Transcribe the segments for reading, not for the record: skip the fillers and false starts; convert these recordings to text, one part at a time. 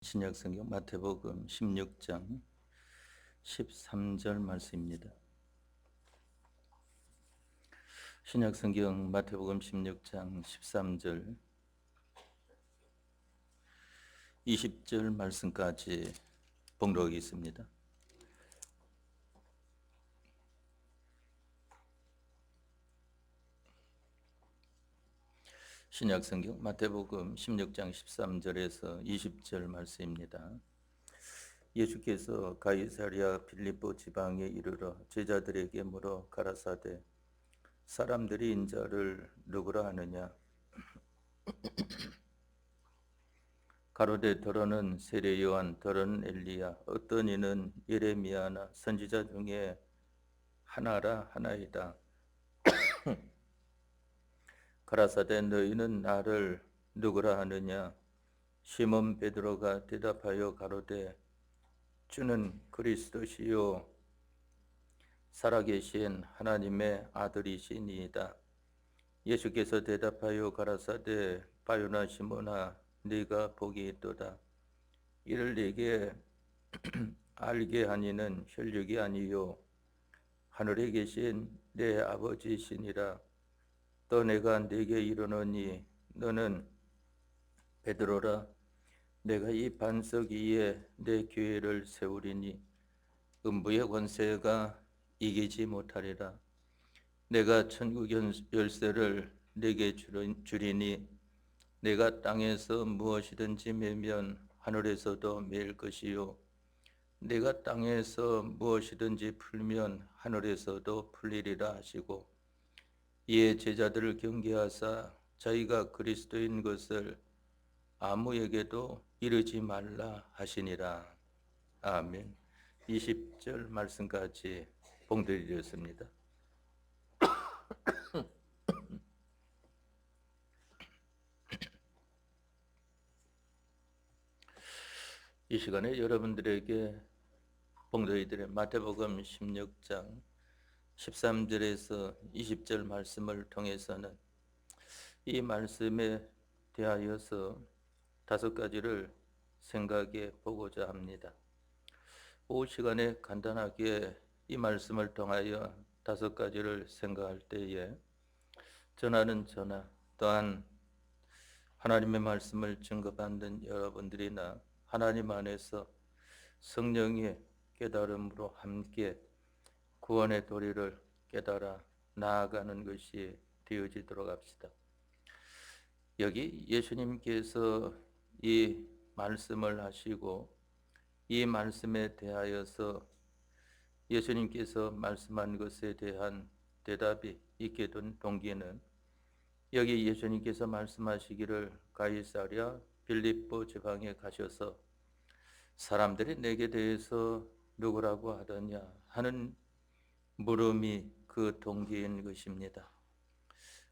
신약성경 마태복음 16장 13절 말씀입니다. 신약성경 마태복음 16장 13절 20절 말씀까지 봉독하겠습니다. 신약성경 마태복음 16장 13절에서 20절 말씀입니다. 예수께서 가이사랴 빌립보 지방에 이르러 제자들에게 물어 가라사대 사람들이 인자를 누구라 하느냐? 가로되 더러는 세례 요한, 더러는 엘리야, 어떤 이는 예레미야나 선지자 중에 하나라 하나이다. 가라사대 너희는 나를 누구라 하느냐? 시몬 베드로가 대답하여 가로되 주는 그리스도시요 살아계신 하나님의 아들이시니이다. 예수께서 대답하여 가라사대 바요나 시몬아 네가 복이 있도다. 이를 네게 알게 하니는 혈육이 아니요 하늘에 계신 내 아버지시니라. 또 내가 네게 이르노니 너는 베드로라. 내가 이 반석 위에 내 교회를 세우리니 음부의 권세가 이기지 못하리라. 내가 천국 열쇠를 네게 주리니 내가 땅에서 무엇이든지 매면 하늘에서도 매일 것이요 내가 땅에서 무엇이든지 풀면 하늘에서도 풀리리라 하시고 이에 제자들을 경계하사 자기가 그리스도인 것을 아무에게도 이르지 말라 하시니라. 아멘. 20절 말씀까지 봉독드렸습니다. 이 시간에 여러분들에게 봉독해드린 마태복음 16장 13절에서 20절 말씀을 통해서는 이 말씀에 대하여서 5가지를 생각해 보고자 합니다. 오후 시간에 간단하게 이 말씀을 통하여 5가지를 생각할 때에 전하는 저나 또한 하나님의 말씀을 증거받는 여러분들이나 하나님 안에서 성령의 깨달음으로 함께 구원의 도리를 깨달아 나아가는 것이 되어지도록 합시다. 여기 예수님께서 이 말씀을 하시고 이 말씀에 대하여서 예수님께서 말씀한 것에 대한 대답이 있게 된 동기는 여기 예수님께서 말씀하시기를 가이사랴 빌립보 지방에 가셔서 사람들이 내게 대해서 누구라고 하더냐 하는 물음이 그 동기인 것입니다.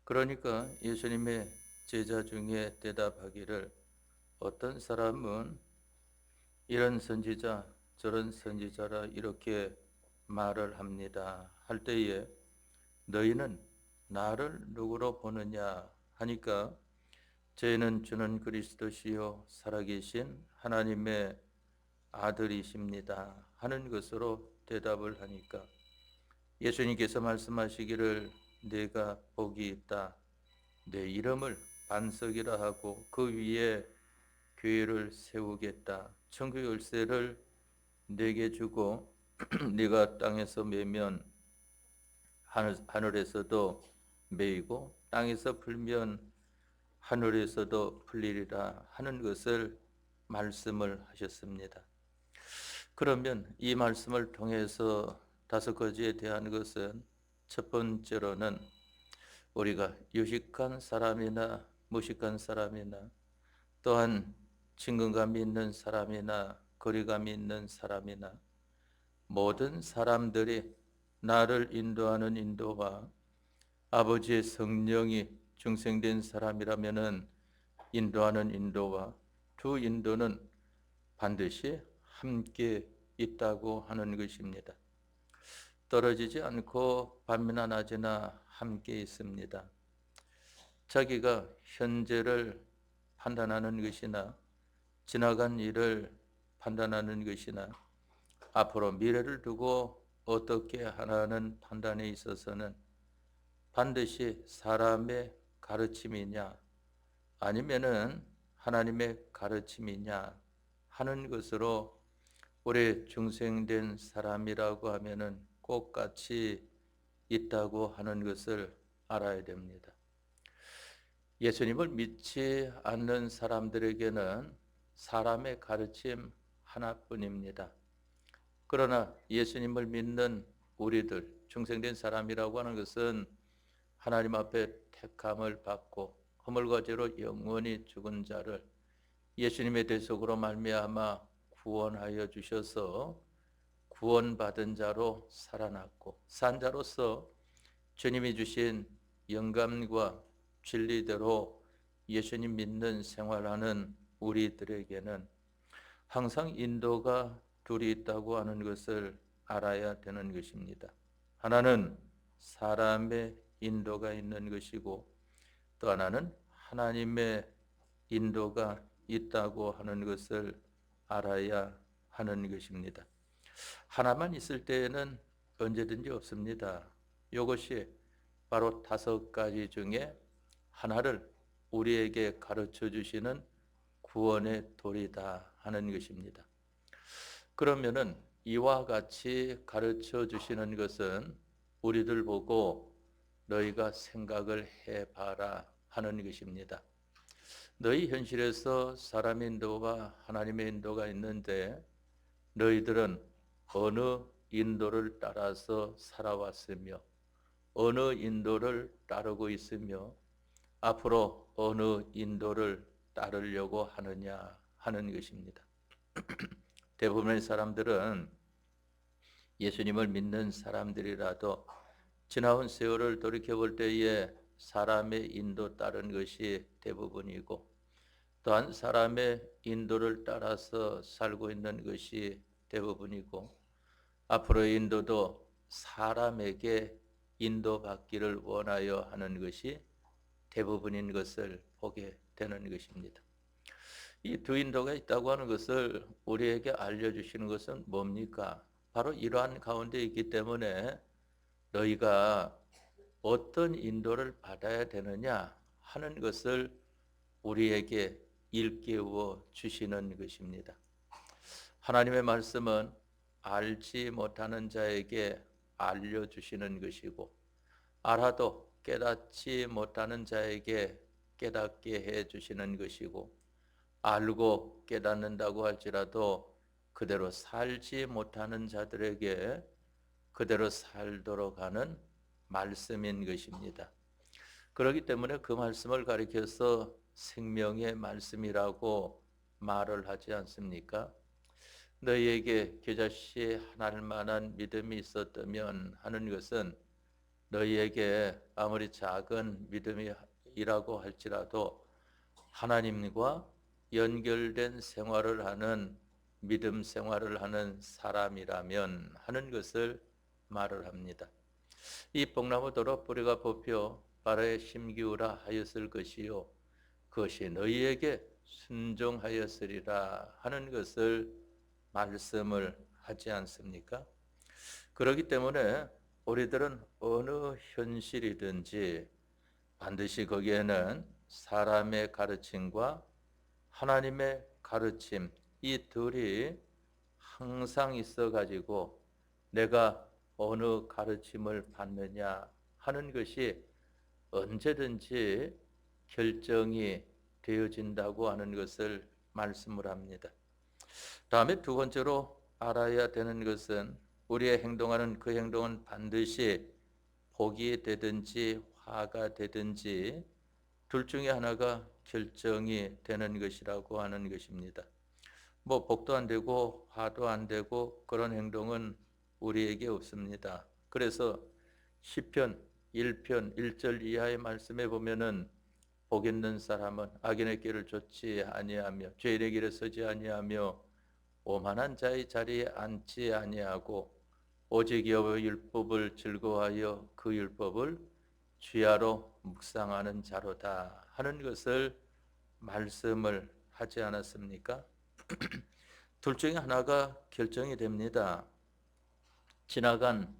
그러니까 예수님의 제자 중에 대답하기를 어떤 사람은 이런 선지자 저런 선지자라 이렇게 말을 합니다 할 때에 너희는 나를 누구로 보느냐 하니까 저희는 주는 그리스도시요 살아계신 하나님의 아들이십니다 하는 것으로 대답을 하니까 예수님께서 말씀하시기를 내가 복이 있다. 내 이름을 반석이라 하고 그 위에 교회를 세우겠다. 천국 열쇠를 내게 주고 네가 땅에서 매면 하늘에서도 매이고 땅에서 풀면 하늘에서도 풀리리라 하는 것을 말씀을 하셨습니다. 그러면 이 말씀을 통해서 5가지에 대한 것은 첫 번째로는 우리가 유식한 사람이나 무식한 사람이나 또한 친근감이 있는 사람이나 거리감이 있는 사람이나 모든 사람들이 나를 인도하는 인도와 아버지의 성령이 중생된 사람이라면은 인도하는 인도와 두 인도는 반드시 함께 있다고 하는 것입니다. 떨어지지 않고 밤이나 낮이나 함께 있습니다. 자기가 현재를 판단하는 것이나 지나간 일을 판단하는 것이나 앞으로 미래를 두고 어떻게 하라는 판단에 있어서는 반드시 사람의 가르침이냐 아니면은 하나님의 가르침이냐 하는 것으로 올해 중생된 사람이라고 하면은 꼭 같이 있다고 하는 것을 알아야 됩니다. 예수님을 믿지 않는 사람들에게는 사람의 가르침 하나뿐입니다. 그러나 예수님을 믿는 우리들, 중생된 사람이라고 하는 것은 하나님 앞에 택함을 받고 허물과 죄로 영원히 죽은 자를 예수님의 대속으로 말미암아 구원하여 주셔서 구원받은 자로 살아났고 산 자로서 주님이 주신 영감과 진리대로 예수님 믿는 생활하는 우리들에게는 항상 인도가 둘이 있다고 하는 것을 알아야 되는 것입니다. 하나는 사람의 인도가 있는 것이고 또 하나는 하나님의 인도가 있다고 하는 것을 알아야 하는 것입니다. 하나만 있을 때에는 언제든지 없습니다. 이것이 바로 5가지 중에 하나를 우리에게 가르쳐 주시는 구원의 도리다 하는 것입니다. 그러면은 이와 같이 가르쳐 주시는 것은 우리들 보고 너희가 생각을 해봐라 하는 것입니다. 너희 현실에서 사람의 인도와 하나님의 인도가 있는데 너희들은 어느 인도를 따라서 살아왔으며 어느 인도를 따르고 있으며 앞으로 어느 인도를 따르려고 하느냐 하는 것입니다. 대부분의 사람들은 예수님을 믿는 사람들이라도 지나온 세월을 돌이켜볼 때에 사람의 인도 따른 것이 대부분이고 또한 사람의 인도를 따라서 살고 있는 것이 대부분이고 앞으로의 인도도 사람에게 인도받기를 원하여 하는 것이 대부분인 것을 보게 되는 것입니다. 이 두 인도가 있다고 하는 것을 우리에게 알려주시는 것은 뭡니까? 바로 이러한 가운데 있기 때문에 너희가 어떤 인도를 받아야 되느냐 하는 것을 우리에게 일깨워 주시는 것입니다. 하나님의 말씀은 알지 못하는 자에게 알려주시는 것이고 알아도 깨닫지 못하는 자에게 깨닫게 해주시는 것이고 알고 깨닫는다고 할지라도 그대로 살지 못하는 자들에게 그대로 살도록 하는 말씀인 것입니다. 그렇기 때문에 그 말씀을 가리켜서 생명의 말씀이라고 말을 하지 않습니까? 너희에게 겨자씨 하나일 만한 믿음이 있었다면 하는 것은 너희에게 아무리 작은 믿음이라고 할지라도 하나님과 연결된 생활을 하는 믿음 생활을 하는 사람이라면 하는 것을 말을 합니다. 이 뽕나무더러 뿌리가 뽑혀 바다에 심기우라 하였을 것이요 그것이 너희에게 순종하였으리라 하는 것을 말씀을 하지 않습니까? 그렇기 때문에 우리들은 어느 현실이든지 반드시 거기에는 사람의 가르침과 하나님의 가르침 이 둘이 항상 있어 가지고 내가 어느 가르침을 받느냐 하는 것이 언제든지 결정이 되어진다고 하는 것을 말씀을 합니다. 다음에 두 번째로 알아야 되는 것은 우리의 행동하는 그 행동은 반드시 복이 되든지 화가 되든지 둘 중에 하나가 결정이 되는 것이라고 하는 것입니다. 뭐 복도 안 되고 화도 안 되고 그런 행동은 우리에게 없습니다. 그래서 시편 1편 1절 이하의 말씀에 보면은 복 있는 사람은 악인의 길을 좇지 아니하며 죄인의 길에 서지 아니하며 오만한 자의 자리에 앉지 아니하고 오직 여호와의 율법을 즐거워하여 그 율법을 주야로 묵상하는 자로다 하는 것을 말씀을 하지 않았습니까? 둘 중에 하나가 결정이 됩니다. 지나간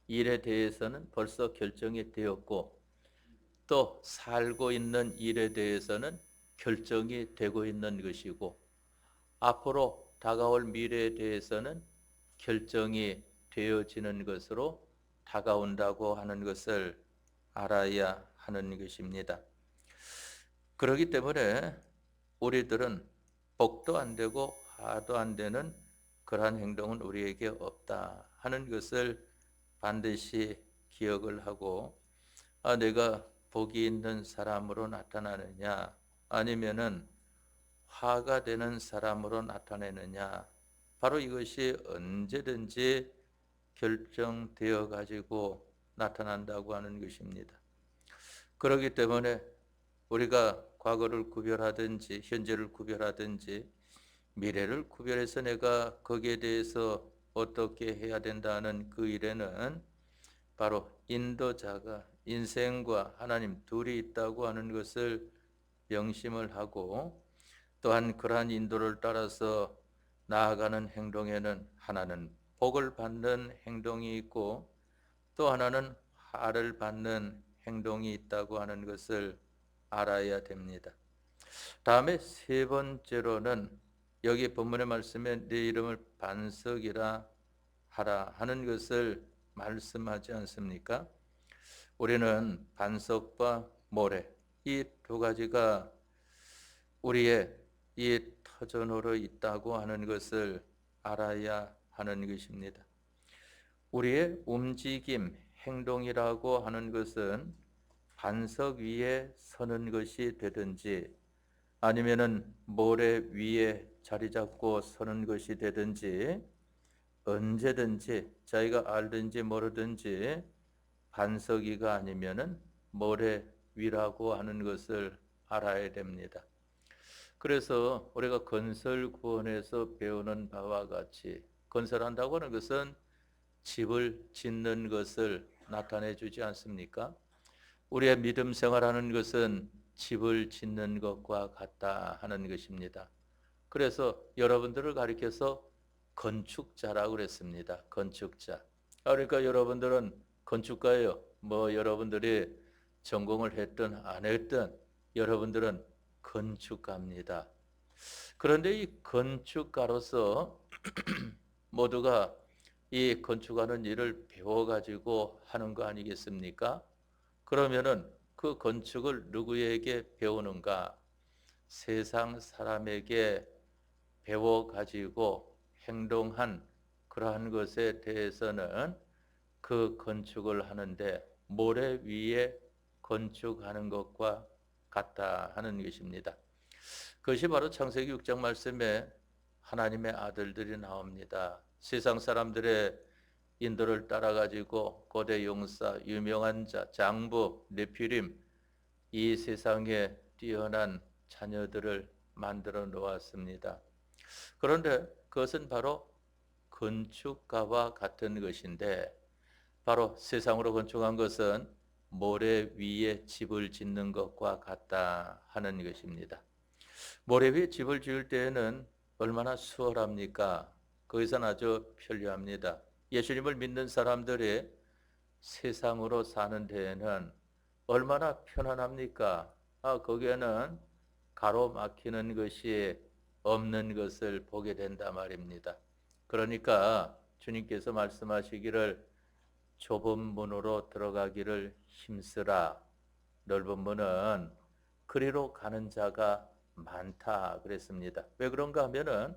일에 대해서는 벌써 결정이 되었고 또 살고 있는 일에 대해서는 결정이 되고 있는 것이고 앞으로 다가올 미래에 대해서는 결정이 되어지는 것으로 다가온다고 하는 것을 알아야 하는 것입니다. 그렇기 때문에 우리들은 복도 안 되고 화도 안 되는 그러한 행동은 우리에게 없다 하는 것을 반드시 기억을 하고 내가 복이 있는 사람으로 나타나느냐 아니면은 화가 되는 사람으로 나타내느냐 바로 이것이 언제든지 결정되어 가지고 나타난다고 하는 것입니다. 그렇기 때문에 우리가 과거를 구별하든지 현재를 구별하든지 미래를 구별해서 내가 거기에 대해서 어떻게 해야 된다는 그 일에는 바로 인도자가 인생과 하나님 둘이 있다고 하는 것을 명심을 하고 또한 그러한 인도를 따라서 나아가는 행동에는 하나는 복을 받는 행동이 있고 또 하나는 화를 받는 행동이 있다고 하는 것을 알아야 됩니다. 다음에 세 번째로는 여기 본문의 말씀에 내 이름을 반석이라 하라 하는 것을 말씀하지 않습니까? 우리는 반석과 모래 이 두 가지가 우리의 이 터전으로 있다고 하는 것을 알아야 하는 것입니다. 우리의 움직임, 행동이라고 하는 것은 반석 위에 서는 것이 되든지 아니면은 모래 위에 자리 잡고 서는 것이 되든지 언제든지 자기가 알든지 모르든지 반석 위가 아니면은 모래 위라고 하는 것을 알아야 됩니다. 그래서 우리가 건설구원에서 배우는 바와 같이 건설한다고 하는 것은 집을 짓는 것을 나타내 주지 않습니까? 우리의 믿음 생활하는 것은 집을 짓는 것과 같다 하는 것입니다. 그래서 여러분들을 가리켜서 건축자라고 그랬습니다. 건축자. 그러니까 여러분들은 건축가예요. 뭐 여러분들이 전공을 했든 안 했든 여러분들은 건축가입니다. 그런데 이 건축가로서 모두가 이 건축하는 일을 배워가지고 하는 거 아니겠습니까? 그러면은 그 건축을 누구에게 배우는가? 세상 사람에게 배워가지고 행동한 그러한 것에 대해서는 그 건축을 하는데 모래 위에 건축하는 것과 같다 하는 것입니다. 그것이 바로 창세기 6장 말씀에 하나님의 아들들이 나옵니다. 세상 사람들의 인도를 따라가지고 고대 용사, 유명한 자, 장부, 네피림 이 세상에 뛰어난 자녀들을 만들어 놓았습니다. 그런데 그것은 바로 건축가와 같은 것인데 바로 세상으로 건축한 것은 모래 위에 집을 짓는 것과 같다 하는 것입니다. 모래 위에 집을 지을 때에는 얼마나 수월합니까? 거기서는 아주 편리합니다. 예수님을 믿는 사람들이 세상으로 사는 데에는 얼마나 편안합니까? 거기에는 가로막히는 것이 없는 것을 보게 된다 말입니다. 그러니까 주님께서 말씀하시기를 좁은 문으로 들어가기를 힘쓰라. 넓은 문은 그리로 가는 자가 많다 그랬습니다. 왜 그런가 하면은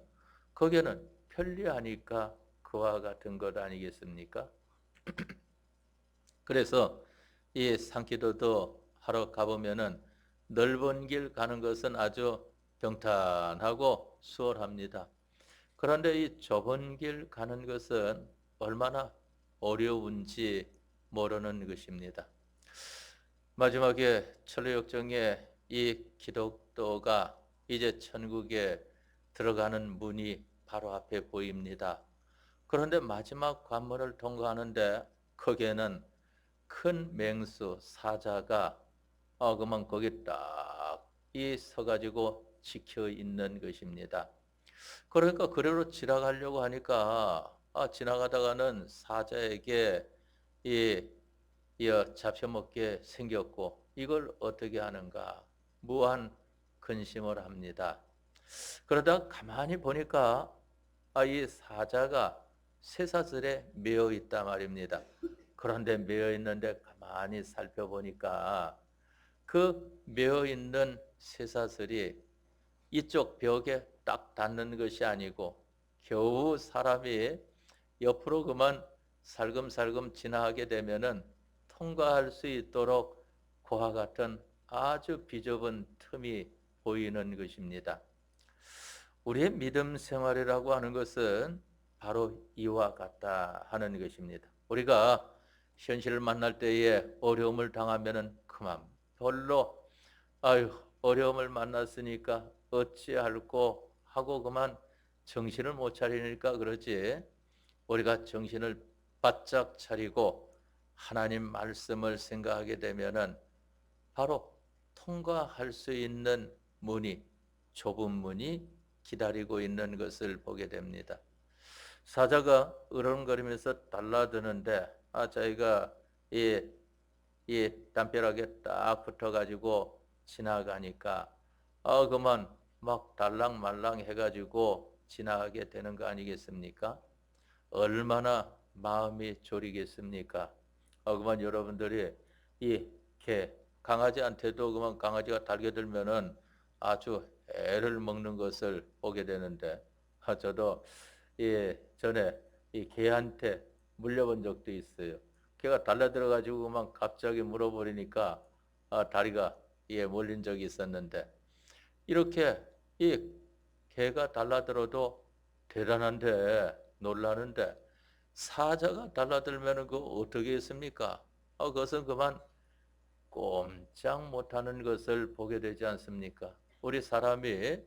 거기에는 편리하니까 그와 같은 것 아니겠습니까? 그래서 이 상기도도 하러 가보면은 넓은 길 가는 것은 아주 평탄하고 수월합니다. 그런데 이 좁은 길 가는 것은 얼마나 어려운지 모르는 것입니다. 마지막에 철로역정에 이 기독도가 이제 천국에 들어가는 문이 바로 앞에 보입니다. 그런데 마지막 관문을 통과하는데 거기에는 큰 맹수 사자가 그만 거기 딱 이 서가지고 지켜 있는 것입니다. 그러니까 그대로 지나가려고 하니까 지나가다가는 사자에게 이 잡혀먹게 생겼고 이걸 어떻게 하는가 무한 근심을 합니다. 그러다 가만히 보니까 이 사자가 쇠사슬에 매어 있단 말입니다. 그런데 매어 있는데 가만히 살펴보니까 그 매어 있는 쇠사슬이 이쪽 벽에 딱 닿는 것이 아니고 겨우 사람이 옆으로 그만 살금살금 지나가게 되면은 통과할 수 있도록 그와 같은 아주 비좁은 틈이 보이는 것입니다. 우리의 믿음 생활이라고 하는 것은 바로 이와 같다 하는 것입니다. 우리가 현실을 만날 때에 어려움을 당하면은 그만 별로 아유 어려움을 만났으니까 어찌할꼬 하고 그만 정신을 못 차리니까 그러지. 우리가 정신을 바짝 차리고 하나님 말씀을 생각하게 되면은 바로 통과할 수 있는 문이 좁은 문이 기다리고 있는 것을 보게 됩니다. 사자가 으르렁거리면서 달라드는데 자기가 이 담벼락에 딱 붙어가지고 지나가니까 그만 막 달랑말랑 해가지고 지나가게 되는 거 아니겠습니까? 얼마나 마음이 졸이겠습니까? 그만 여러분들이 이 개, 강아지한테도 그만 강아지가 달겨들면은 아주 애를 먹는 것을 보게 되는데 저도 전에 이 개한테 물려본 적도 있어요. 개가 달려들어가지고 그만 갑자기 물어버리니까 다리가 몰린 적이 있었는데 이렇게 이 개가 달라들어도 대단한데 놀라는데 사자가 달라들면 그 어떻게 했습니까? 그것은 그만 꼼짝 못하는 것을 보게 되지 않습니까? 우리 사람이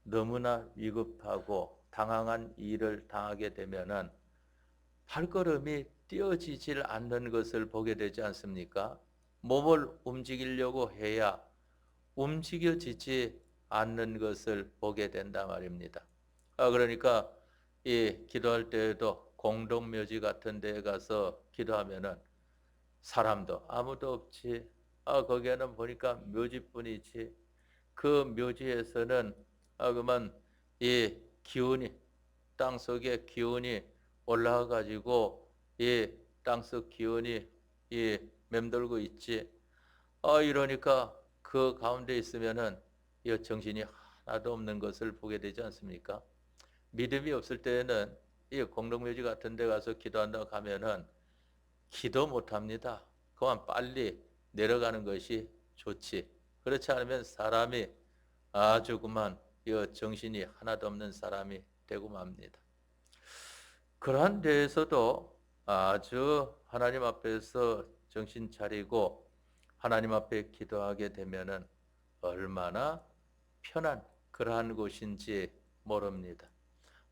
너무나 위급하고 당황한 일을 당하게 되면은 발걸음이 띄어지질 않는 것을 보게 되지 않습니까? 몸을 움직이려고 해야 움직여지지 않는 것을 보게 된다 말입니다. 그러니까 이 기도할 때에도 공동묘지 같은 데에 가서 기도하면은 사람도 아무도 없지. 거기에는 보니까 묘지뿐이지. 그 묘지에서는 그만 이 기운이 땅 속에 기운이 올라와 가지고 이 땅속 기운이 맴돌고 있지. 이러니까 그 가운데 있으면은 이 정신이 하나도 없는 것을 보게 되지 않습니까? 믿음이 없을 때에는 이 공동묘지 같은 데 가서 기도한다고 하면은 기도 못 합니다. 그만 빨리 내려가는 것이 좋지. 그렇지 않으면 사람이 아주 그만 이 정신이 하나도 없는 사람이 되고 맙니다. 그러한 데에서도 아주 하나님 앞에서 정신 차리고 하나님 앞에 기도하게 되면은 얼마나 편한 그러한 곳인지 모릅니다.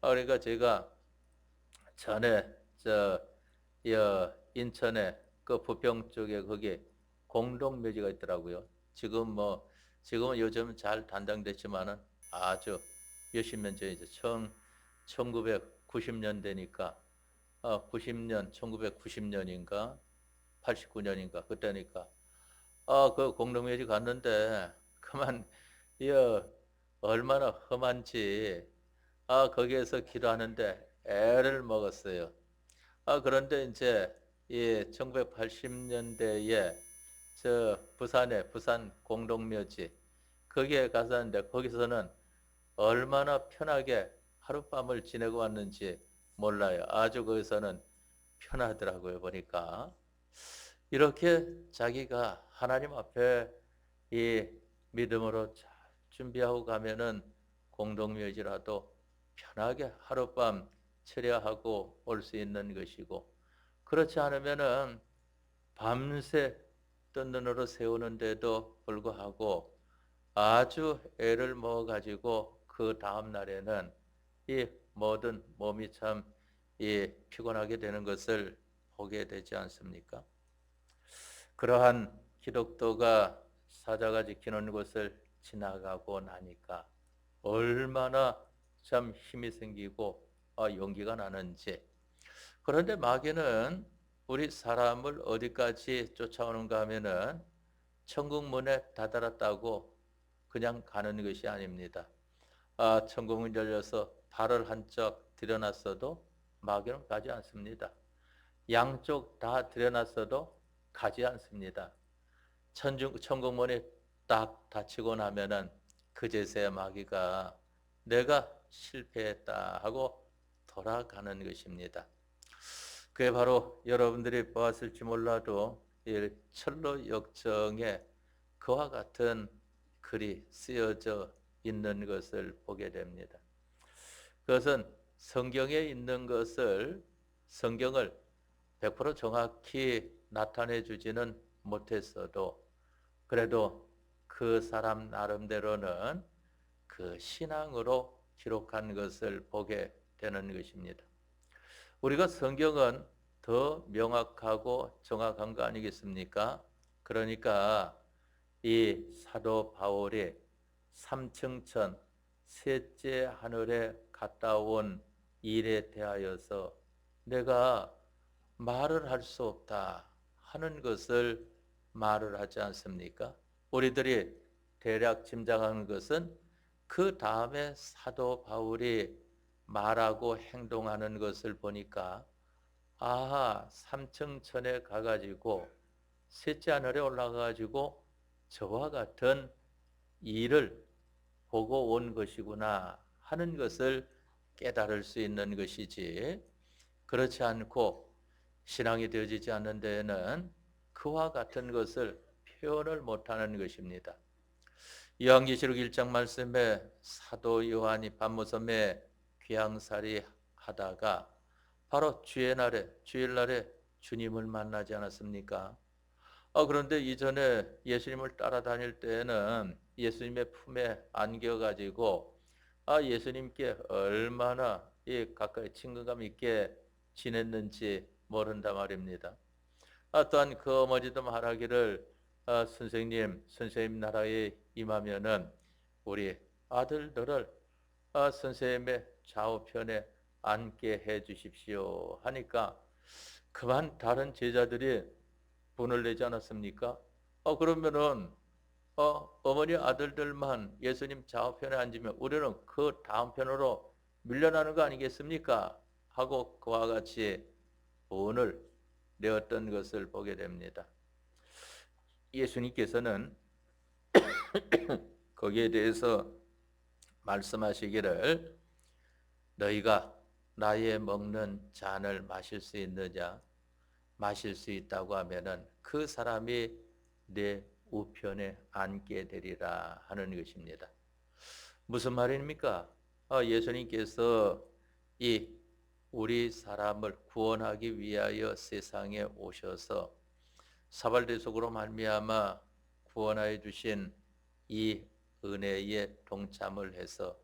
그러니까 제가 전에 인천에 그 부평 쪽에 거기 공동묘지가 있더라고요. 지금은 요즘 잘 단장됐지만은 아주 몇십 년 전이죠. 1990년대니까 1990년인가 89년인가 그때니까 그 공동묘지 갔는데 그만 이 얼마나 험한지 거기에서 기도하는데 애를 먹었어요. 그런데 이제 이 1980년대에 저 부산에 부산 공동묘지 거기에 갔었는데 거기서는 얼마나 편하게 하룻밤을 지내고 왔는지 몰라요. 아주 거기서는 편하더라고요, 보니까. 이렇게 자기가 하나님 앞에 이 믿음으로 잘 준비하고 가면은 공동묘지라도 편하게 하룻밤 처리하고 올 수 있는 것이고 그렇지 않으면은 밤새 뜬 눈으로 세우는데도 불구하고 아주 애를 먹어 가지고 그 다음 날에는 이 모든 몸이 참 피곤하게 되는 것을 보게 되지 않습니까? 그러한 기독도가 사자가 지키는 곳을 지나가고 나니까 얼마나 참 힘이 생기고 용기가 나는지. 그런데 마귀는 우리 사람을 어디까지 쫓아오는가 하면은 천국 문에 다다랐다고 그냥 가는 것이 아닙니다. 천국문 열려서 발을 한쪽 들여놨어도 마귀는 가지 않습니다. 양쪽 다 들여놨어도 가지 않습니다. 천국문이 딱 닫히고 나면은 그제서야 마귀가 내가 실패했다 하고 돌아가는 것입니다. 그게 바로 여러분들이 보았을지 몰라도 이 철로 역정에 그와 같은 글이 쓰여져 있는 것을 보게 됩니다. 그것은 성경에 있는 것을 성경을 100% 정확히 나타내 주지는 못했어도 그래도 그 사람 나름대로는 그 신앙으로 기록한 것을 보게 되는 것입니다. 우리가 성경은 더 명확하고 정확한 거 아니겠습니까? 그러니까 이 사도 바울이 삼층천 셋째 하늘에 갔다 온 일에 대하여서 내가 말을 할 수 없다 하는 것을 말을 하지 않습니까? 우리들이 대략 짐작하는 것은 그 다음에 사도 바울이 말하고 행동하는 것을 보니까 삼층천에 가가지고 셋째 하늘에 올라가가지고 저와 같은 일을 보고 온 것이구나 하는 것을 깨달을 수 있는 것이지, 그렇지 않고 신앙이 되어지지 않는 데에는 그와 같은 것을 표현을 못하는 것입니다. 요한계시록 1장 말씀에 사도 요한이 밤무섬에 귀향살이 하다가 바로 주일날에 주님을 만나지 않았습니까? 그런데 이전에 예수님을 따라다닐 때에는 예수님의 품에 안겨가지고 예수님께 얼마나 가까이 친근감 있게 지냈는지 모른다 말입니다. 또한 그 어머니도 말하기를 선생님 나라에 임하면은 우리 아들들을 선생님의 좌우편에 앉게 해 주십시오 하니까 그만 다른 제자들이 분을 내지 않았습니까? 그러면은 어머니 아들들만 예수님 좌우편에 앉으면 우리는 그 다음 편으로 밀려나는 거 아니겠습니까? 하고 그와 같이 분을 내었던 것을 보게 됩니다. 예수님께서는 거기에 대해서 말씀하시기를 너희가 나의 먹는 잔을 마실 수 있느냐? 마실 수 있다고 하면은 그 사람이 내 우편에 앉게 되리라 하는 것입니다. 무슨 말입니까? 예수님께서 이 우리 사람을 구원하기 위하여 세상에 오셔서 사발대속으로 말미암아 구원하여 주신 이 은혜에 동참을 해서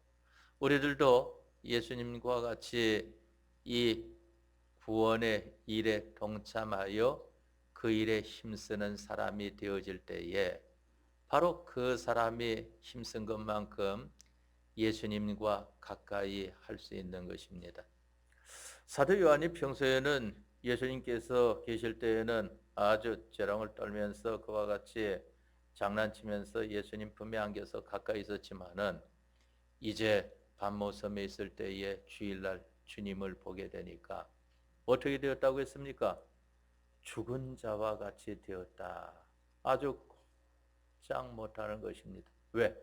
우리들도 예수님과 같이 이 구원의 일에 동참하여 그 일에 힘쓰는 사람이 되어질 때에 바로 그 사람이 힘쓴 것만큼 예수님과 가까이 할 수 있는 것입니다. 사도 요한이 평소에는 예수님께서 계실 때에는 아주 재롱을 떨면서 그와 같이 장난치면서 예수님 품에 안겨서 가까이 있었지만은 이제 밤모섬에 있을 때에 주일날 주님을 보게 되니까 어떻게 되었다고 했습니까? 죽은 자와 같이 되었다. 아주 꼼짝 못하는 것입니다. 왜?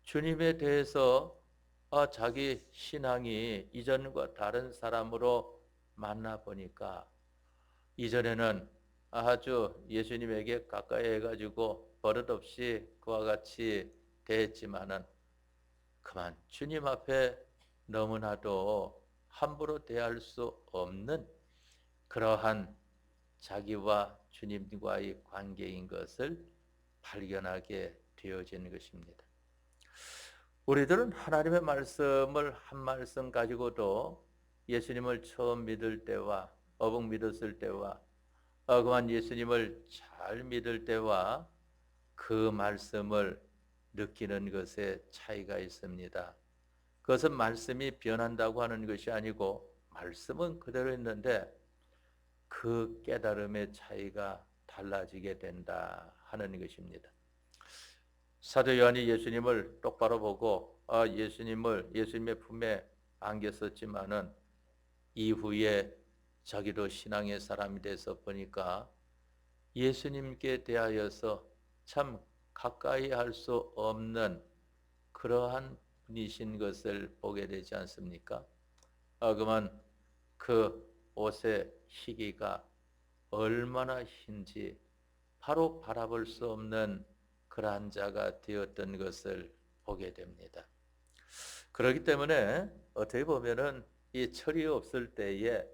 주님에 대해서 자기 신앙이 이전과 다른 사람으로 만나보니까 이전에는 아주 예수님에게 가까이 해가지고 버릇없이 그와 같이 대했지만은 그만 주님 앞에 너무나도 함부로 대할 수 없는 그러한 자기와 주님과의 관계인 것을 발견하게 되어지는 것입니다. 우리들은 하나님의 말씀을 한 말씀 가지고도 예수님을 처음 믿을 때와 어북 믿었을 때와 그만 예수님을 잘 믿을 때와 그 말씀을 느끼는 것에 차이가 있습니다. 그것은 말씀이 변한다고 하는 것이 아니고 말씀은 그대로 있는데 그 깨달음의 차이가 달라지게 된다 하는 것입니다. 사도 요한이 예수님을 똑바로 보고 예수님의 품에 안겼었지만은 이후에 자기도 신앙의 사람이 돼서 보니까 예수님께 대하여서 참 가까이 할 수 없는 그러한 분이신 것을 보게 되지 않습니까? 그만 그 옷의 희기가 얼마나 흰지 바로 바라볼 수 없는 그러한 자가 되었던 것을 보게 됩니다. 그렇기 때문에 어떻게 보면은 이 철이 없을 때에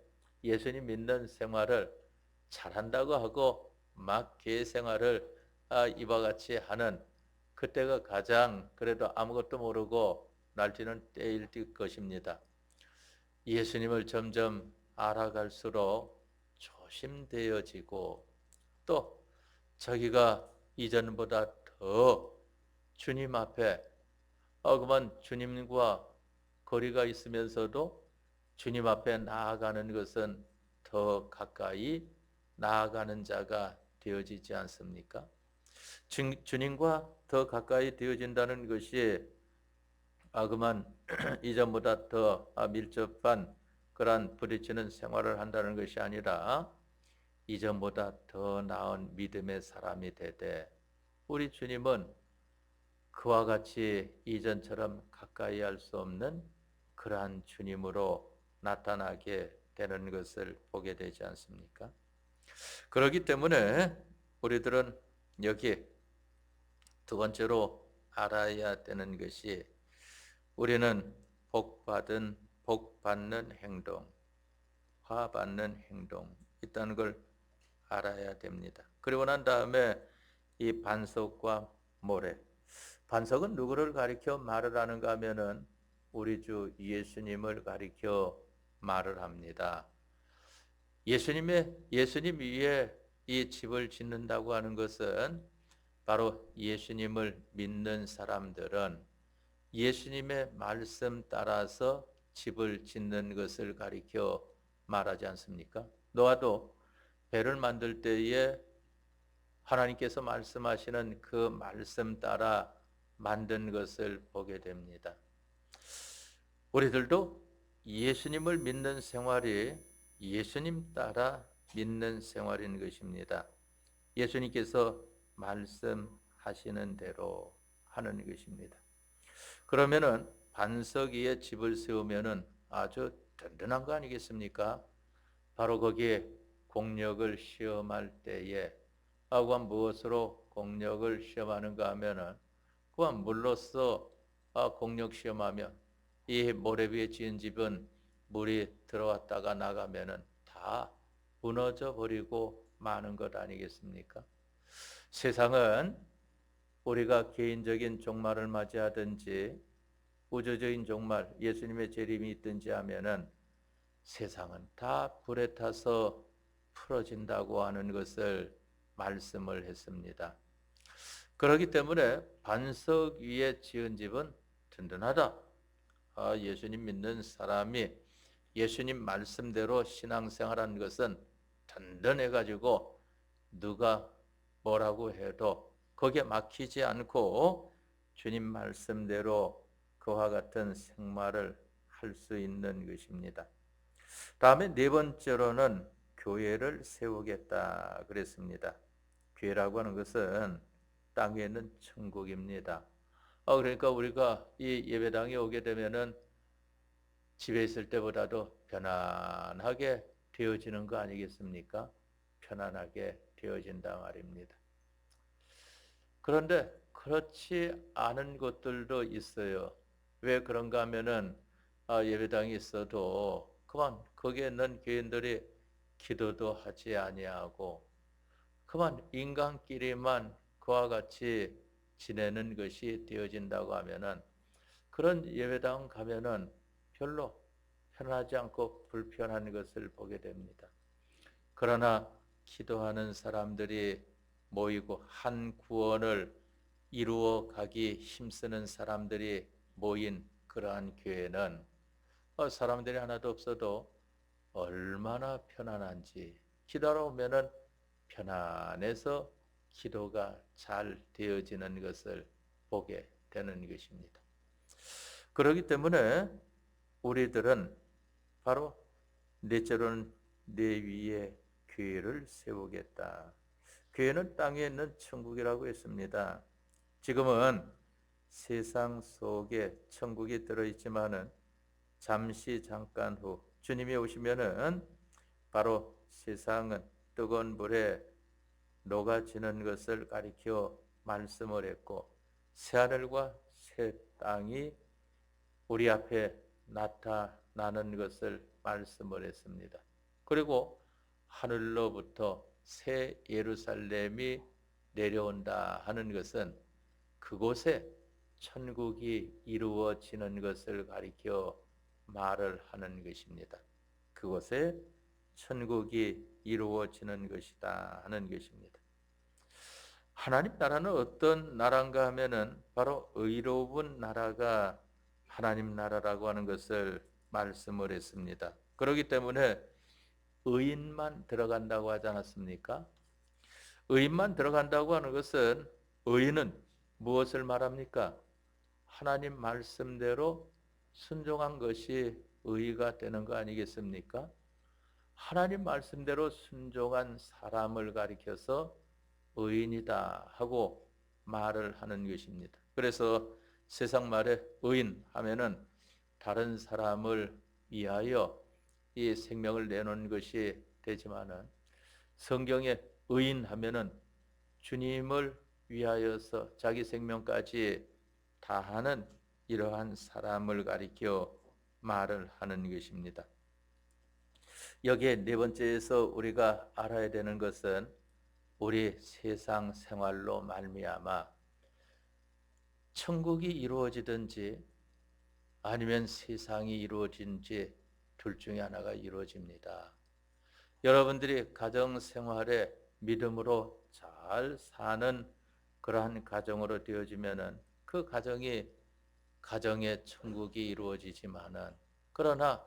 예수님 믿는 생활을 잘한다고 하고 막 교회 생활을 이와 같이 하는 그때가 가장 그래도 아무것도 모르고 날뛰는 때일 것입니다. 예수님을 점점 알아갈수록 조심되어지고 또 자기가 이전보다 더 주님 앞에 그만 주님과 거리가 있으면서도 주님 앞에 나아가는 것은 더 가까이 나아가는 자가 되어지지 않습니까? 주님과 더 가까이 되어진다는 것이 그만 이전보다 더 밀접한 그러한 부딪히는 생활을 한다는 것이 아니라 이전보다 더 나은 믿음의 사람이 되되 우리 주님은 그와 같이 이전처럼 가까이 할 수 없는 그러한 주님으로 나타나게 되는 것을 보게 되지 않습니까? 그렇기 때문에 우리들은 여기 두 번째로 알아야 되는 것이 우리는 복받는 행동, 화받는 행동 있다는 걸 알아야 됩니다. 그리고 난 다음에 이 반석과 모래. 반석은 누구를 가리켜 말을 하는가 하면은 우리 주 예수님을 가리켜 말을 합니다. 예수님 위에 이 집을 짓는다고 하는 것은 바로 예수님을 믿는 사람들은 예수님의 말씀 따라서 집을 짓는 것을 가리켜 말하지 않습니까? 노아도 배를 만들 때에 하나님께서 말씀하시는 그 말씀 따라 만든 것을 보게 됩니다. 우리들도 예수님을 믿는 생활이 예수님 따라 믿는 생활인 것입니다. 예수님께서 말씀하시는 대로 하는 것입니다. 그러면은 반석 위에 집을 세우면은 아주 든든한 거 아니겠습니까? 바로 거기에 공력을 시험할 때에 그건 무엇으로 공력을 시험하는가 하면은 그건 물로써 공력 시험하면 이 모래 위에 지은 집은 물이 들어왔다가 나가면은 다 무너져 버리고 마는 것 아니겠습니까? 세상은 우리가 개인적인 종말을 맞이하든지 우주적인 종말, 예수님의 재림이 있든지 하면은 세상은 다 불에 타서 풀어진다고 하는 것을 말씀을 했습니다. 그렇기 때문에 반석 위에 지은 집은 든든하다. 예수님 믿는 사람이 예수님 말씀대로 신앙생활하는 것은 든든해가지고 누가 뭐라고 해도 거기에 막히지 않고 주님 말씀대로 그와 같은 생활을 할 수 있는 것입니다. 다음에 네 번째로는 교회를 세우겠다 그랬습니다. 교회라고 하는 것은 땅에 있는 천국입니다. 그러니까 우리가 이 예배당에 오게 되면은 집에 있을 때보다도 편안하게 되어지는 거 아니겠습니까? 편안하게 되어진다 말입니다. 그런데 그렇지 않은 곳들도 있어요. 왜 그런가 하면은 예배당이 있어도 그만 거기에 있는 교인들이 기도도 하지 아니하고 그만 인간끼리만 그와 같이 지내는 것이 되어진다고 하면은 그런 예배당 가면은 별로 편하지 않고 불편한 것을 보게 됩니다. 그러나 기도하는 사람들이 모이고 한 구원을 이루어 가기 힘쓰는 사람들이 모인 그러한 교회는 사람들이 하나도 없어도 얼마나 편안한지, 기도하러 오면은 편안해서 기도가 잘 되어지는 것을 보게 되는 것입니다. 그렇기 때문에 우리들은 바로 넷째로는 내 위에 교회를 세우겠다. 교회는 땅에 있는 천국이라고 했습니다. 지금은 세상 속에 천국이 들어있지만은 잠시 잠깐 후 주님이 오시면은 바로 세상은 뜨거운 물에 녹아지는 것을 가리켜 말씀을 했고, 새하늘과 새 땅이 우리 앞에 나타나는 것을 말씀을 했습니다. 그리고 하늘로부터 새 예루살렘이 내려온다 하는 것은 그곳에 천국이 이루어지는 것을 가리켜 말을 하는 것입니다. 그곳에 천국이 이루어지는 것이다 하는 것입니다. 하나님 나라는 어떤 나라인가 하면은 바로 의로운 나라가 하나님 나라라고 하는 것을 말씀을 했습니다. 그렇기 때문에 의인만 들어간다고 하지 않았습니까? 의인만 들어간다고 하는 것은, 의인은 무엇을 말합니까? 하나님 말씀대로 순종한 것이 의가 되는 거 아니겠습니까? 하나님 말씀대로 순종한 사람을 가리켜서 의인이다 하고 말을 하는 것입니다. 그래서 세상 말에 의인 하면은 다른 사람을 위하여 이 생명을 내놓은 것이 되지만은, 성경에 의인 하면은 주님을 위하여서 자기 생명까지 다하는 이러한 사람을 가리켜 말을 하는 것입니다. 여기에 네 번째에서 우리가 알아야 되는 것은, 우리 세상 생활로 말미암아 천국이 이루어지든지 아니면 세상이 이루어진지 둘 중에 하나가 이루어집니다. 여러분들이 가정생활에 믿음으로 잘 사는 그러한 가정으로 되어지면은 그 가정이 가정의 천국이 이루어지지만은, 그러나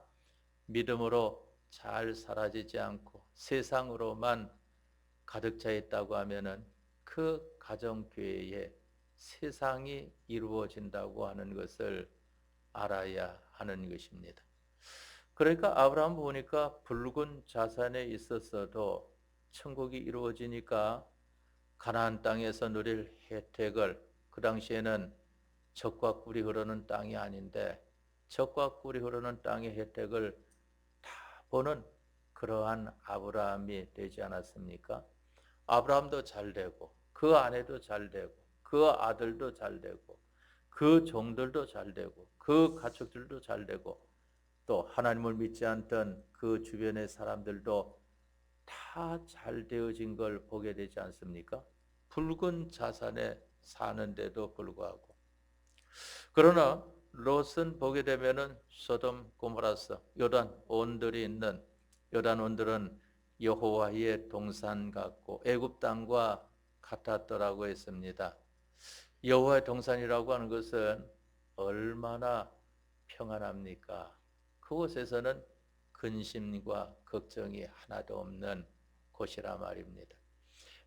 믿음으로 잘 살아지지 않고 세상으로만 가득 차 있다고 하면은 그 가정교회에 세상이 이루어진다고 하는 것을 알아야 하는 것입니다. 그러니까 아브라함 보니까 붉은 자산에 있었어도 천국이 이루어지니까 가나안 땅에서 누릴 혜택을, 그 당시에는 젖과 꿀이 흐르는 땅이 아닌데 젖과 꿀이 흐르는 땅의 혜택을 다 보는 그러한 아브라함이 되지 않았습니까? 아브라함도 잘 되고 그 아내도 잘 되고 그 아들도 잘 되고 그 종들도 잘 되고 그 가축들도 잘 되고, 또 하나님을 믿지 않던 그 주변의 사람들도 다 잘 되어진 걸 보게 되지 않습니까? 붉은 자산에 사는데도 불구하고. 그러나 롯은 보게 되면은 소돔 고모라서 요단 온들이 있는, 요단 온들은 여호와의 동산 같고 애굽 땅과 같았더라고 했습니다. 여호와의 동산이라고 하는 것은 얼마나 평안합니까? 그곳에서는 근심과 걱정이 하나도 없는 곳이라 말입니다.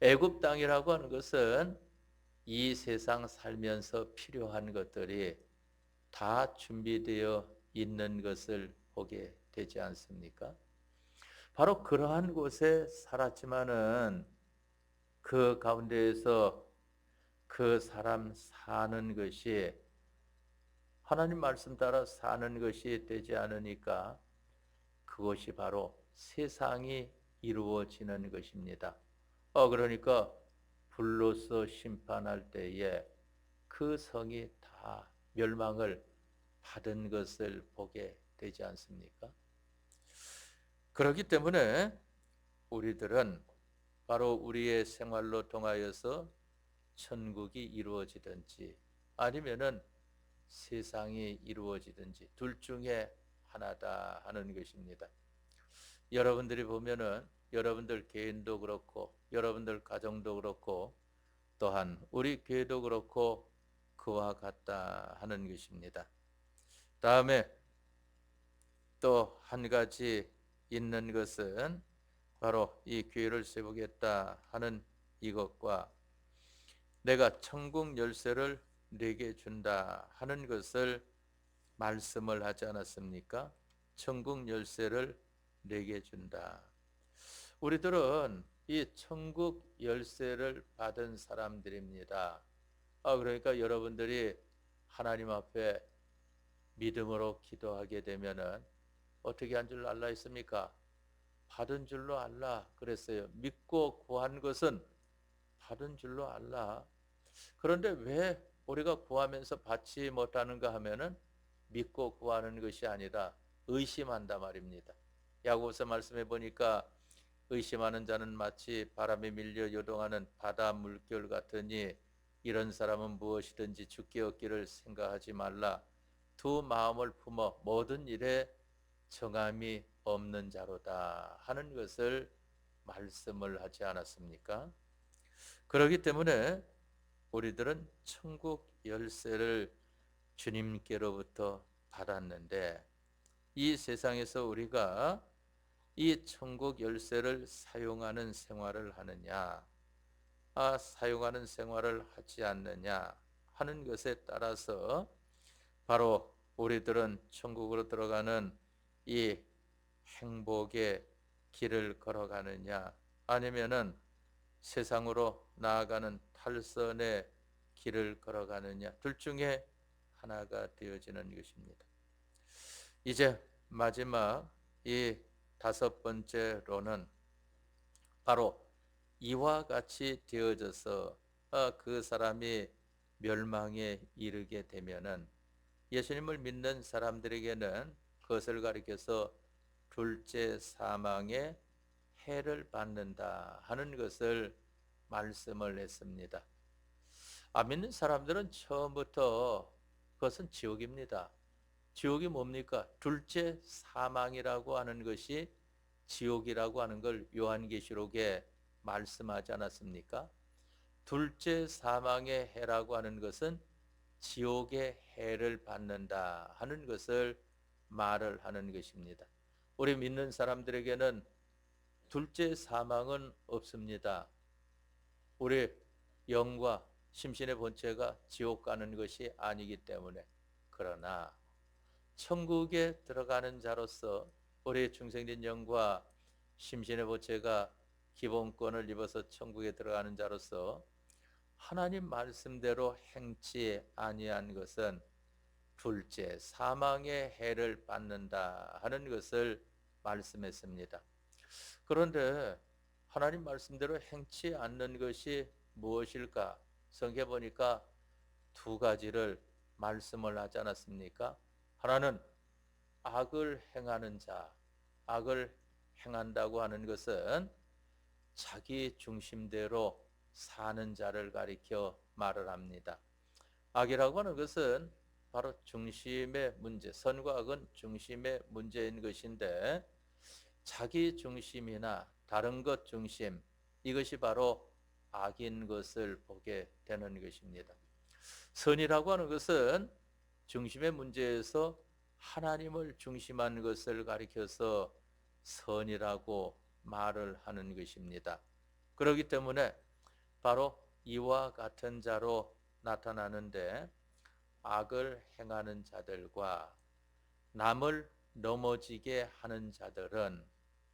애굽 땅이라고 하는 것은 이 세상 살면서 필요한 것들이 다 준비되어 있는 것을 보게 되지 않습니까? 바로 그러한 곳에 살았지만은 그 가운데에서 그 사람 사는 것이 하나님 말씀 따라 사는 것이 되지 않으니까 그것이 바로 세상이 이루어지는 것입니다. 그러니까 불로서 심판할 때에 그 성이 다 멸망을 받은 것을 보게 되지 않습니까? 그렇기 때문에 우리들은 바로 우리의 생활로 통하여서 천국이 이루어지든지 아니면은 세상이 이루어지든지 둘 중에 하나다 하는 것입니다. 여러분들이 보면은 여러분들 개인도 그렇고 여러분들 가정도 그렇고 또한 우리 교회도 그렇고 그와 같다 하는 것입니다. 다음에 또 한 가지 있는 것은 바로 이 기회를 세우겠다 하는 이것과 내가 천국 열쇠를 내게 준다 하는 것을 말씀을 하지 않았습니까? 천국 열쇠를 내게 준다. 우리들은 이 천국 열쇠를 받은 사람들입니다. 그러니까 여러분들이 하나님 앞에 믿음으로 기도하게 되면은 어떻게 한 줄 알라 했습니까? 받은 줄로 알라 그랬어요. 믿고 구한 것은 받은 줄로 알라. 그런데 왜 우리가 구하면서 받지 못하는가 하면은 믿고 구하는 것이 아니라 의심한다 말입니다. 야고보서 말씀해 보니까 의심하는 자는 마치 바람에 밀려 요동하는 바다 물결 같으니 이런 사람은 무엇이든지 죽게 얻기를 생각하지 말라. 두 마음을 품어 모든 일에 정함이 없는 자로다 하는 것을 말씀을 하지 않았습니까? 그렇기 때문에 우리들은 천국 열쇠를 주님께로부터 받았는데 이 세상에서 우리가 이 천국 열쇠를 사용하는 생활을 하느냐, 사용하는 생활을 하지 않느냐 하는 것에 따라서 바로 우리들은 천국으로 들어가는 이 행복의 길을 걸어가느냐 아니면은 세상으로 나아가는 탈선의 길을 걸어가느냐 둘 중에 하나가 되어지는 것입니다. 이제 마지막 이 다섯 번째로는 바로 이와 같이 되어져서 그 사람이 멸망에 이르게 되면은 예수님을 믿는 사람들에게는 그것을 가리켜서 둘째 사망의 해를 받는다 하는 것을 말씀을 했습니다. 믿는 사람들은 처음부터 그것은 지옥입니다. 지옥이 뭡니까? 둘째 사망이라고 하는 것이 지옥이라고 하는 걸 요한계시록에 말씀하지 않았습니까? 둘째 사망의 해라고 하는 것은 지옥의 해를 받는다 하는 것을 말을 하는 것입니다. 우리 믿는 사람들에게는 둘째 사망은 없습니다. 우리 영과 심신의 본체가 지옥 가는 것이 아니기 때문에. 그러나 천국에 들어가는 자로서 우리 중생된 영과 심신의 본체가 기본권을 입어서 천국에 들어가는 자로서 하나님 말씀대로 행치 아니한 것은 둘째 사망의 해를 받는다 하는 것을 말씀했습니다. 그런데 하나님 말씀대로 행치 않는 것이 무엇일까? 성경에 보니까 두 가지를 말씀을 하지 않았습니까? 하나는 악을 행하는 자, 악을 행한다고 하는 것은 자기 중심대로 사는 자를 가리켜 말을 합니다. 악이라고 하는 것은 바로 중심의 문제, 선과 악은 중심의 문제인 것인데 자기 중심이나 다른 것 중심, 이것이 바로 악인 것을 보게 되는 것입니다. 선이라고 하는 것은 중심의 문제에서 하나님을 중심한 것을 가리켜서 선이라고 말을 하는 것입니다. 그렇기 때문에 바로 이와 같은 자로 나타나는데 악을 행하는 자들과 남을 넘어지게 하는 자들은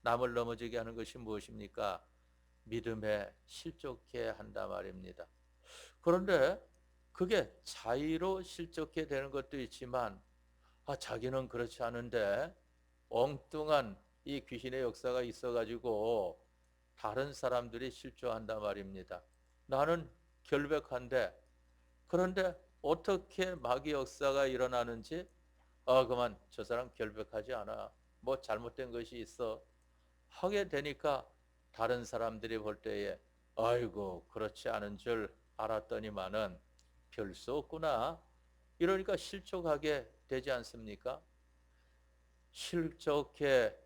남을 넘어지게 하는 것이 무엇입니까? 믿음에 실족해 한다 말입니다. 그런데 그게 자의로 실족해 되는 것도 있지만 자기는 그렇지 않은데 엉뚱한 이 귀신의 역사가 있어가지고 다른 사람들이 실족한단 말입니다. 나는 결백한데 그런데 어떻게 마귀 역사가 일어나는지 그만 저 사람 결백하지 않아. 뭐 잘못된 것이 있어. 하게 되니까 다른 사람들이 볼 때에 아이고 그렇지 않은 줄 알았더니만은 별 수 없구나. 이러니까 실족하게 되지 않습니까? 실족해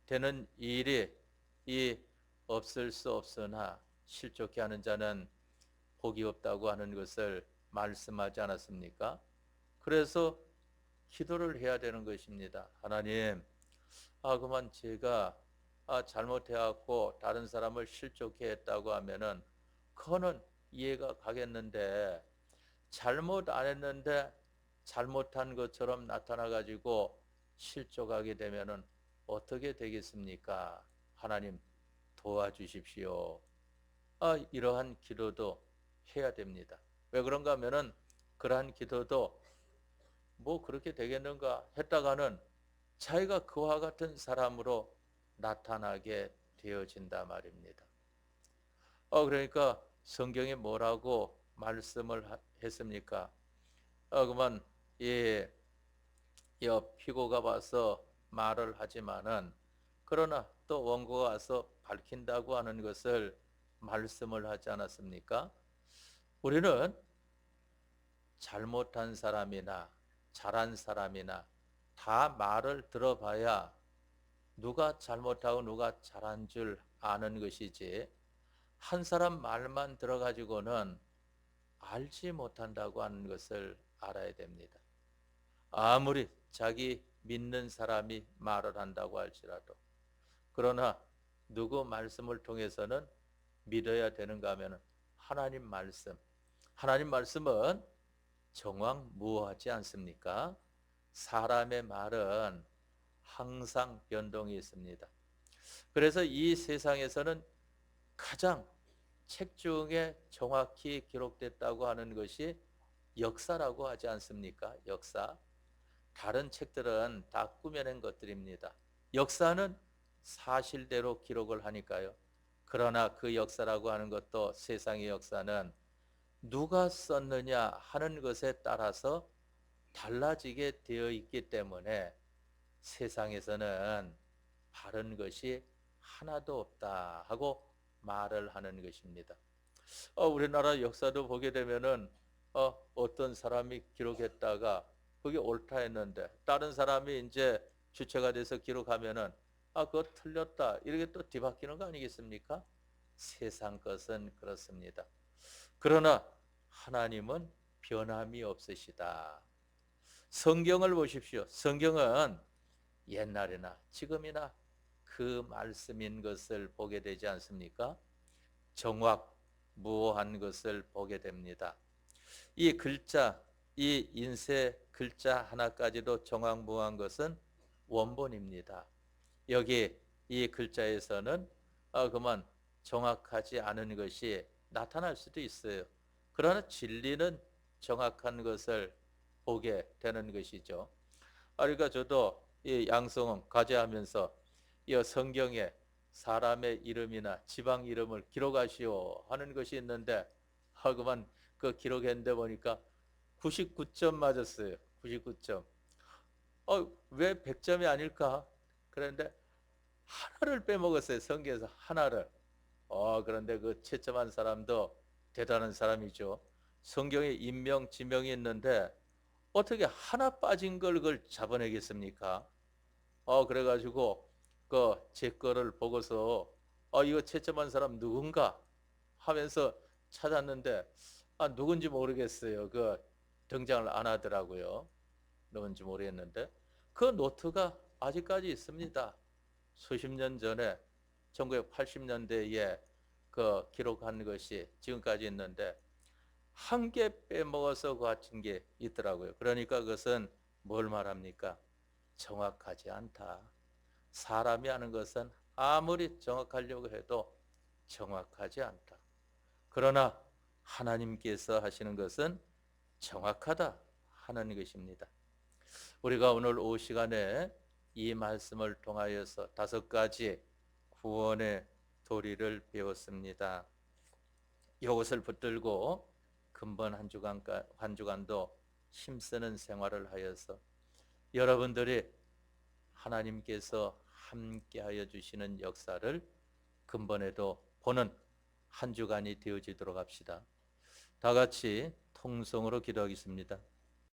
되는 일이 없을 수 없으나 실족해 하는 자는 복이 없다고 하는 것을 말씀하지 않았습니까? 그래서 기도를 해야 되는 것입니다. 하나님, 그만 제가 잘못해갖고 다른 사람을 실족해 했다고 하면은 그거는 이해가 가겠는데, 잘못 안 했는데 잘못한 것처럼 나타나가지고 실족하게 되면은 어떻게 되겠습니까? 하나님 도와주십시오. 이러한 기도도 해야 됩니다. 왜 그런가 하면은 그러한 기도도 뭐 그렇게 되겠는가 했다가는 자기가 그와 같은 사람으로 나타나게 되어진다 말입니다. 그러니까 성경에 뭐라고 말씀을 했습니까? 그만 예, 피고가 와서 말을 하지만은 그러나 또 원고가 와서 밝힌다고 하는 것을 말씀을 하지 않았습니까? 우리는 잘못한 사람이나 잘한 사람이나 다 말을 들어봐야 누가 잘못하고 누가 잘한 줄 아는 것이지, 한 사람 말만 들어가지고는 알지 못한다고 하는 것을 알아야 됩니다. 아무리 자기 믿는 사람이 말을 한다고 할지라도, 그러나 누구 말씀을 통해서는 믿어야 되는가 하면 하나님 말씀. 하나님 말씀은 정확무오하지 않습니까? 사람의 말은 항상 변동이 있습니다. 그래서 이 세상에서는 가장 책 중에 정확히 기록됐다고 하는 것이 역사라고 하지 않습니까? 역사. 다른 책들은 다 꾸며낸 것들입니다. 역사는 사실대로 기록을 하니까요. 그러나 그 역사라고 하는 것도, 세상의 역사는 누가 썼느냐 하는 것에 따라서 달라지게 되어 있기 때문에 세상에서는 바른 것이 하나도 없다 하고 말을 하는 것입니다. 우리나라 역사도 보게 되면은 어떤 사람이 기록했다가 그게 옳다 했는데 다른 사람이 이제 주체가 돼서 기록하면은 그거 틀렸다 이렇게 또 뒤바뀌는 거 아니겠습니까? 세상 것은 그렇습니다. 그러나 하나님은 변함이 없으시다. 성경을 보십시오. 성경은 옛날이나 지금이나 그 말씀인 것을 보게 되지 않습니까? 정확무오한 것을 보게 됩니다. 이 글자, 이 인쇄 글자 하나까지도 정확무오한 것은 원본입니다. 여기 이 글자에서는 그만 정확하지 않은 것이 나타날 수도 있어요. 그러나 진리는 정확한 것을 보게 되는 것이죠. 그러니까 저도 이 양성원 과제하면서 이 성경에 사람의 이름이나 지방 이름을 기록하시오 하는 것이 있는데 그만 그 기록했는데 보니까 99점 맞았어요. 99점. 왜 100점이 아닐까? 그런데 하나를 빼먹었어요. 성경에서 하나를. 그런데 그 채점한 사람도 대단한 사람이죠. 성경에 인명, 지명이 있는데 어떻게 하나 빠진 걸 그걸 잡아내겠습니까? 그래가지고 그 제 거를 보고서 이거 채점한 사람 누군가 하면서 찾았는데 누군지 모르겠어요. 그 등장을 안 하더라고요. 누군지 모르겠는데 그 노트가 아직까지 있습니다. 수십 년 전에 1980년대에 그 기록한 것이 지금까지 있는데 한 개 빼먹어서 같은 게 있더라고요. 그러니까 그것은 뭘 말합니까? 정확하지 않다. 사람이 하는 것은 아무리 정확하려고 해도 정확하지 않다. 그러나 하나님께서 하시는 것은 정확하다 하는 것입니다. 우리가 오늘 오후 시간에 이 말씀을 통하여서 5가지 구원의 도리를 배웠습니다. 이것을 붙들고 근본 한 주간도 힘쓰는 생활을 하여서 여러분들이 하나님께서 함께하여 주시는 역사를 근본에도 보는 한 주간이 되어지도록 합시다. 다 같이 통성으로 기도하겠습니다.